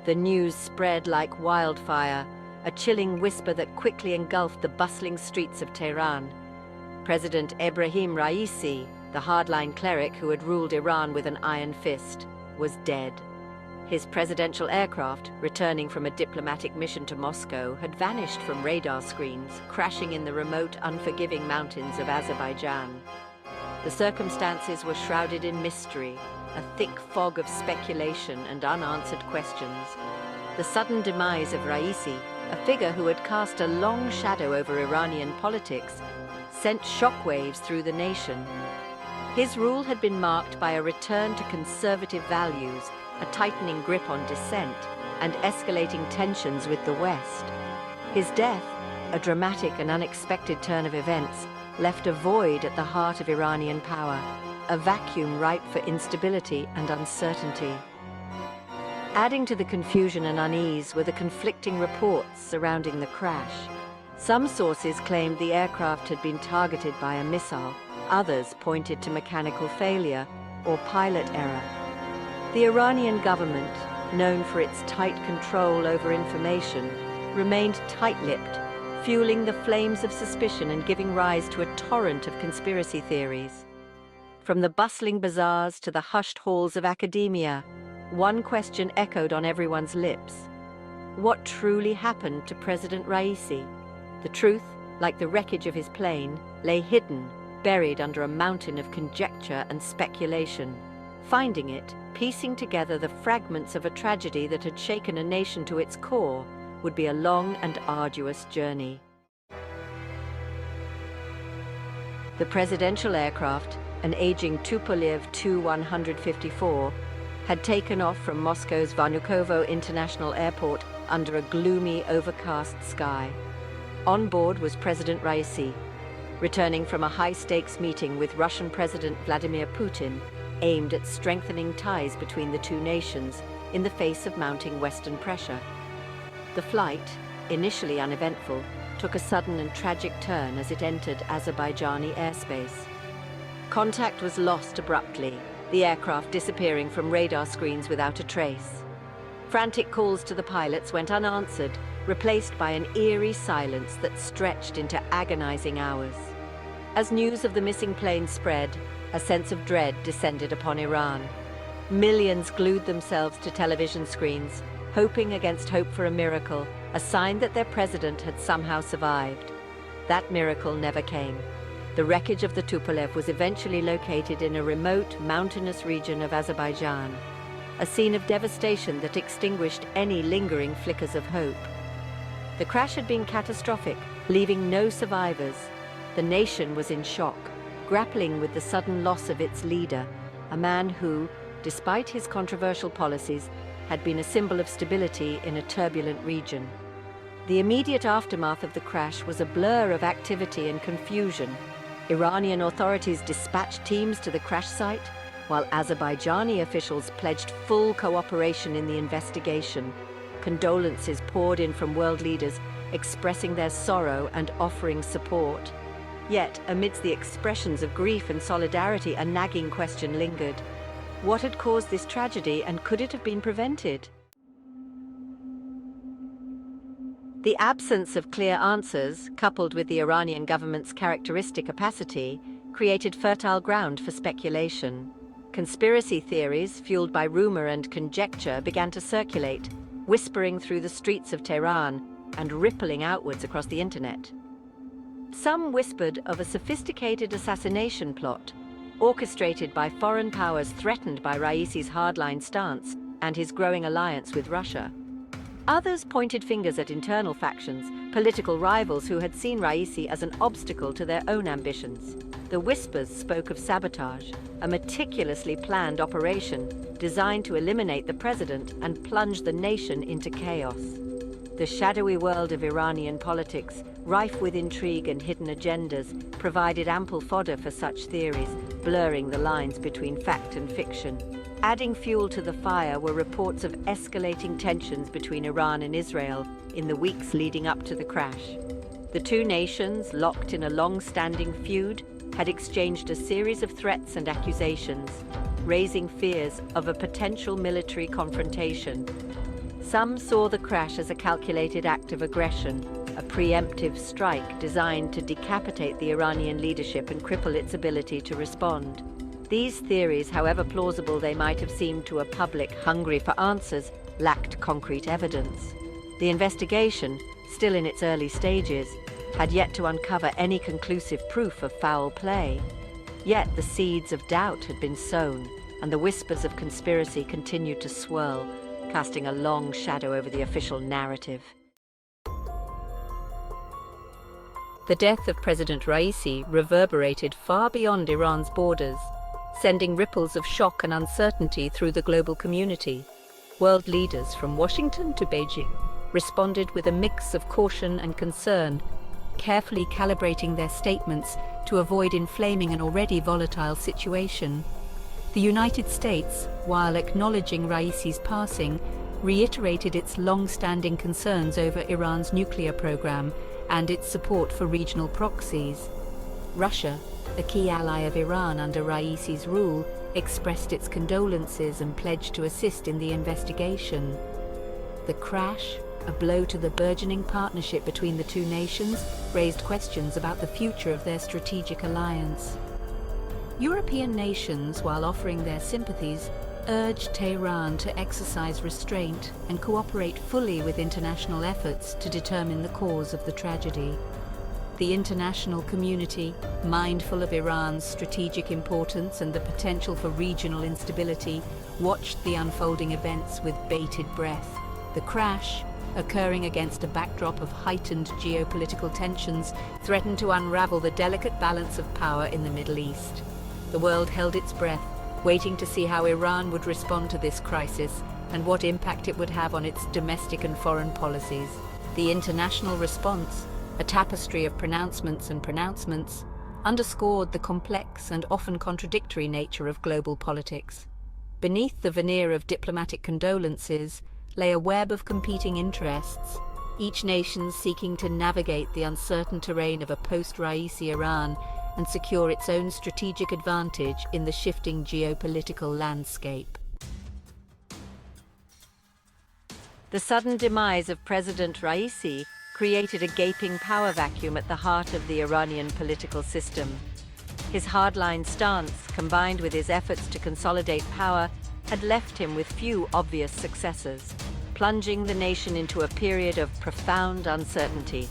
The news spread like wildfire, a chilling whisper that quickly engulfed the bustling streets of Tehran. President Ebrahim Raisi, the hardline cleric who had ruled Iran with an iron fist, was dead. His presidential aircraft, returning from a diplomatic mission to Moscow, had vanished from radar screens, crashing in the remote, unforgiving mountains of Azerbaijan. The circumstances were shrouded in mystery, a thick fog of speculation and unanswered questions. The sudden demise of Raisi, a figure who had cast a long shadow over Iranian politics, sent shockwaves through the nation. His rule had been marked by a return to conservative values, a tightening grip on dissent, and escalating tensions with the West. His death, a dramatic and unexpected turn of events, left a void at the heart of Iranian power, a vacuum ripe for instability and uncertainty. Adding to the confusion and unease were the conflicting reports surrounding the crash. Some sources claimed the aircraft had been targeted by a missile. Others pointed to mechanical failure or pilot error. The Iranian government, known for its tight control over information, remained tight-lipped, fueling the flames of suspicion and giving rise to a torrent of conspiracy theories. From the bustling bazaars to the hushed halls of academia, one question echoed on everyone's lips. What truly happened to President Raisi? The truth, like the wreckage of his plane, lay hidden, buried under a mountain of conjecture and speculation. Finding it, piecing together the fragments of a tragedy that had shaken a nation to its core, would be a long and arduous journey. The presidential aircraft, an aging Tupolev Tu-154, had taken off from Moscow's Vnukovo International Airport under a gloomy, overcast sky. On board was President Raisi, returning from a high-stakes meeting with Russian President Vladimir Putin, aimed at strengthening ties between the two nations in the face of mounting Western pressure. The flight, initially uneventful, took a sudden and tragic turn as it entered Azerbaijani airspace. Contact was lost abruptly, the aircraft disappearing from radar screens without a trace. Frantic calls to the pilots went unanswered, replaced by an eerie silence that stretched into agonizing hours. As news of the missing plane spread, a sense of dread descended upon Iran. Millions glued themselves to television screens, hoping against hope for a miracle, a sign that their president had somehow survived. That miracle never came. The wreckage of the Tupolev was eventually located in a remote, mountainous region of Azerbaijan, a scene of devastation that extinguished any lingering flickers of hope. The crash had been catastrophic, leaving no survivors. The nation was in shock, grappling with the sudden loss of its leader, a man who, despite his controversial policies, had been a symbol of stability in a turbulent region. The immediate aftermath of the crash was a blur of activity and confusion. Iranian authorities dispatched teams to the crash site, while Azerbaijani officials pledged full cooperation in the investigation. Condolences poured in from world leaders, expressing their sorrow and offering support. Yet, amidst the expressions of grief and solidarity, a nagging question lingered. What had caused this tragedy, and could it have been prevented? The absence of clear answers, coupled with the Iranian government's characteristic opacity, created fertile ground for speculation. Conspiracy theories, fueled by rumor and conjecture, began to circulate, whispering through the streets of Tehran and rippling outwards across the internet. Some whispered of a sophisticated assassination plot, orchestrated by foreign powers threatened by Raisi's hardline stance and his growing alliance with Russia. Others pointed fingers at internal factions, political rivals who had seen Raisi as an obstacle to their own ambitions. The whispers spoke of sabotage, a meticulously planned operation designed to eliminate the president and plunge the nation into chaos. The shadowy world of Iranian politics, rife with intrigue and hidden agendas, provided ample fodder for such theories, blurring the lines between fact and fiction. Adding fuel to the fire were reports of escalating tensions between Iran and Israel in the weeks leading up to the crash. The two nations, locked in a long-standing feud, had exchanged a series of threats and accusations, raising fears of a potential military confrontation. Some saw the crash as a calculated act of aggression, a preemptive strike designed to decapitate the Iranian leadership and cripple its ability to respond. These theories, however plausible they might have seemed to a public hungry for answers, lacked concrete evidence. The investigation, still in its early stages, had yet to uncover any conclusive proof of foul play. Yet the seeds of doubt had been sown, and the whispers of conspiracy continued to swirl, casting a long shadow over the official narrative. The death of President Raisi reverberated far beyond Iran's borders, sending ripples of shock and uncertainty through the global community. World leaders from Washington to Beijing responded with a mix of caution and concern, carefully calibrating their statements to avoid inflaming an already volatile situation. The United States, while acknowledging Raisi's passing, reiterated its long-standing concerns over Iran's nuclear program and its support for regional proxies. Russia, a key ally of Iran under Raisi's rule, expressed its condolences and pledged to assist in the investigation. The crash, a blow to the burgeoning partnership between the two nations, raised questions about the future of their strategic alliance. European nations, while offering their sympathies, urged Tehran to exercise restraint and cooperate fully with international efforts to determine the cause of the tragedy. The international community, mindful of Iran's strategic importance and the potential for regional instability, watched the unfolding events with bated breath. The crash, occurring against a backdrop of heightened geopolitical tensions, threatened to unravel the delicate balance of power in the Middle East. The world held its breath, waiting to see how Iran would respond to this crisis and what impact it would have on its domestic and foreign policies. The international response, a tapestry of pronouncements, underscored the complex and often contradictory nature of global politics. Beneath the veneer of diplomatic condolences lay a web of competing interests, each nation seeking to navigate the uncertain terrain of a post-Raisi Iran and secure its own strategic advantage in the shifting geopolitical landscape. The sudden demise of President Raisi created a gaping power vacuum at the heart of the Iranian political system. His hardline stance, combined with his efforts to consolidate power, had left him with few obvious successors, plunging the nation into a period of profound uncertainty.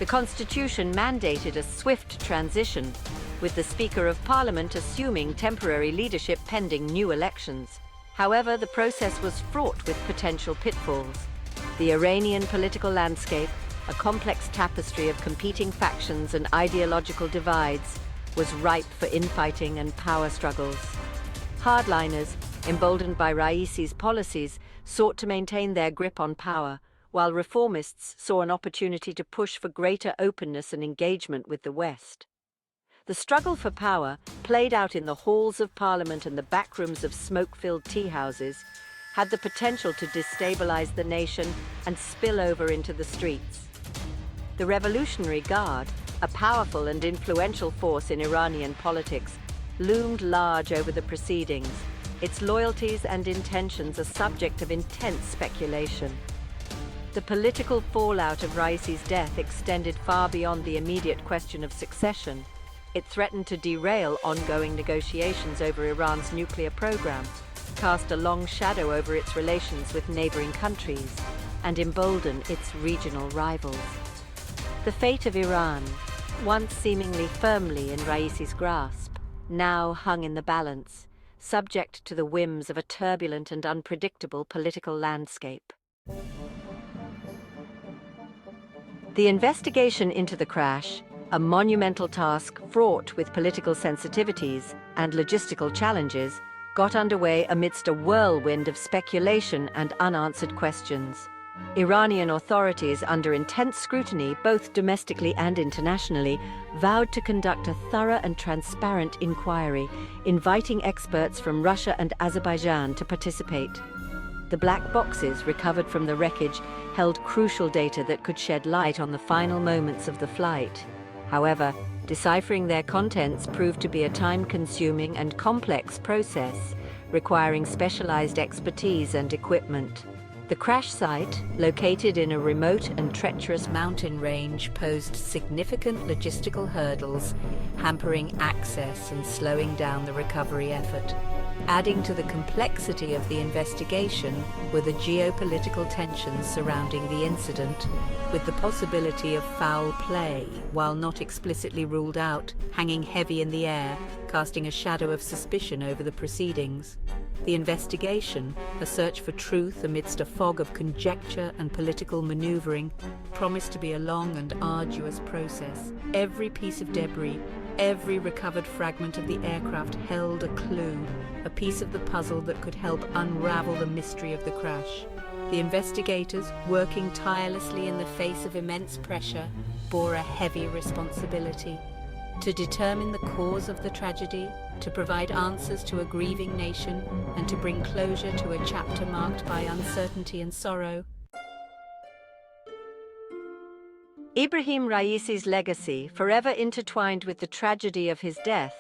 The constitution mandated a swift transition, with the Speaker of Parliament assuming temporary leadership pending new elections. However, the process was fraught with potential pitfalls. The Iranian political landscape, a complex tapestry of competing factions and ideological divides, was ripe for infighting and power struggles. Hardliners, emboldened by Raisi's policies, sought to maintain their grip on power, while reformists saw an opportunity to push for greater openness and engagement with the West. The struggle for power, played out in the halls of Parliament and the backrooms of smoke-filled tea houses, had the potential to destabilize the nation and spill over into the streets. The Revolutionary Guard, a powerful and influential force in Iranian politics, loomed large over the proceedings, its loyalties and intentions a subject of intense speculation. The political fallout of Raisi's death extended far beyond the immediate question of succession. It threatened to derail ongoing negotiations over Iran's nuclear program, cast a long shadow over its relations with neighboring countries, and embolden its regional rivals. The fate of Iran, once seemingly firmly in Raisi's grasp, now hung in the balance, subject to the whims of a turbulent and unpredictable political landscape. The investigation into the crash, a monumental task fraught with political sensitivities and logistical challenges, got underway amidst a whirlwind of speculation and unanswered questions. Iranian authorities, under intense scrutiny, both domestically and internationally, vowed to conduct a thorough and transparent inquiry, inviting experts from Russia and Azerbaijan to participate. The black boxes recovered from the wreckage held crucial data that could shed light on the final moments of the flight. However, deciphering their contents proved to be a time-consuming and complex process, requiring specialized expertise and equipment. The crash site, located in a remote and treacherous mountain range, posed significant logistical hurdles, hampering access and slowing down the recovery effort. Adding to the complexity of the investigation were the geopolitical tensions surrounding the incident, with the possibility of foul play, while not explicitly ruled out, hanging heavy in the air, casting a shadow of suspicion over the proceedings. The investigation, a search for truth amidst a fog of conjecture and political maneuvering, promised to be a long and arduous process. Every piece of debris, every recovered fragment of the aircraft held a clue, a piece of the puzzle that could help unravel the mystery of the crash. The investigators, working tirelessly in the face of immense pressure, bore a heavy responsibility. To determine the cause of the tragedy, to provide answers to a grieving nation, and to bring closure to a chapter marked by uncertainty and sorrow. Ebrahim Raisi's legacy, forever intertwined with the tragedy of his death,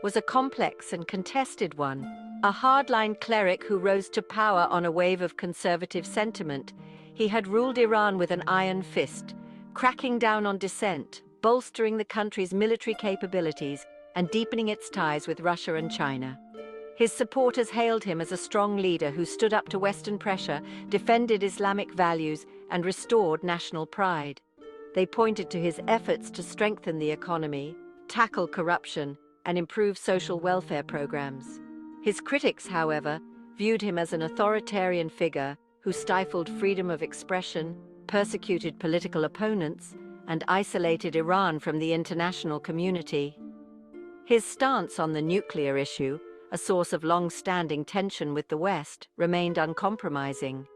was a complex and contested one. A hardline cleric who rose to power on a wave of conservative sentiment, he had ruled Iran with an iron fist, cracking down on dissent, bolstering the country's military capabilities, and deepening its ties with Russia and China. His supporters hailed him as a strong leader who stood up to Western pressure, defended Islamic values, and restored national pride. They pointed to his efforts to strengthen the economy, tackle corruption, and improve social welfare programs. His critics, however, viewed him as an authoritarian figure who stifled freedom of expression, persecuted political opponents, and isolated Iran from the international community. His stance on the nuclear issue, a source of long-standing tension with the West, remained uncompromising.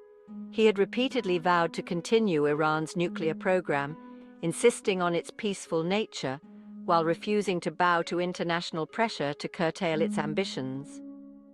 He had repeatedly vowed to continue Iran's nuclear program, insisting on its peaceful nature, while refusing to bow to international pressure to curtail its ambitions.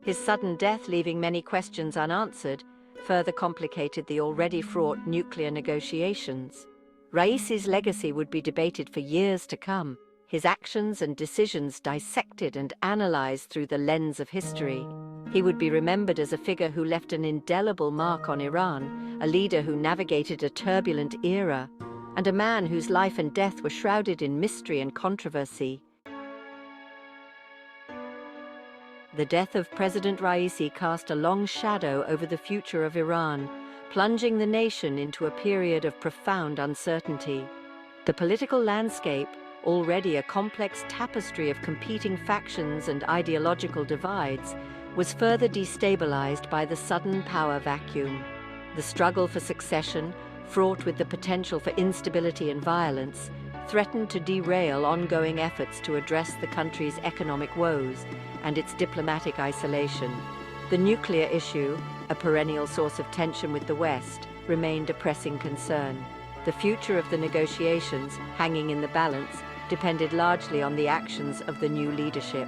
His sudden death, leaving many questions unanswered, further complicated the already fraught nuclear negotiations. Raisi's legacy would be debated for years to come, his actions and decisions dissected and analyzed through the lens of history. He would be remembered as a figure who left an indelible mark on Iran, a leader who navigated a turbulent era, and a man whose life and death were shrouded in mystery and controversy. The death of President Raisi cast a long shadow over the future of Iran, plunging the nation into a period of profound uncertainty. The political landscape, already a complex tapestry of competing factions and ideological divides, was further destabilized by the sudden power vacuum. The struggle for succession, fraught with the potential for instability and violence, threatened to derail ongoing efforts to address the country's economic woes and its diplomatic isolation. The nuclear issue, a perennial source of tension with the West, remained a pressing concern. The future of the negotiations, hanging in the balance, depended largely on the actions of the new leadership.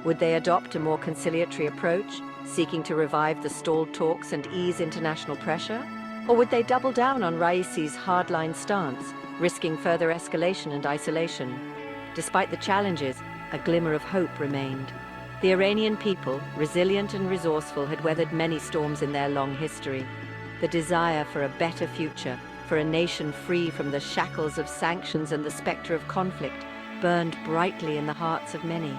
Would they adopt a more conciliatory approach, seeking to revive the stalled talks and ease international pressure? Or would they double down on Raisi's hardline stance, risking further escalation and isolation? Despite the challenges, a glimmer of hope remained. The Iranian people, resilient and resourceful, had weathered many storms in their long history. The desire for a better future, for a nation free from the shackles of sanctions and the specter of conflict, burned brightly in the hearts of many.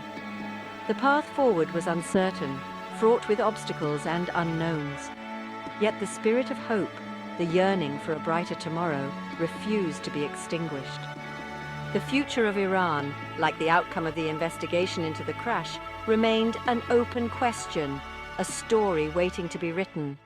The path forward was uncertain, fraught with obstacles and unknowns. Yet the spirit of hope, the yearning for a brighter tomorrow, refused to be extinguished. The future of Iran, like the outcome of the investigation into the crash, remained an open question, a story waiting to be written.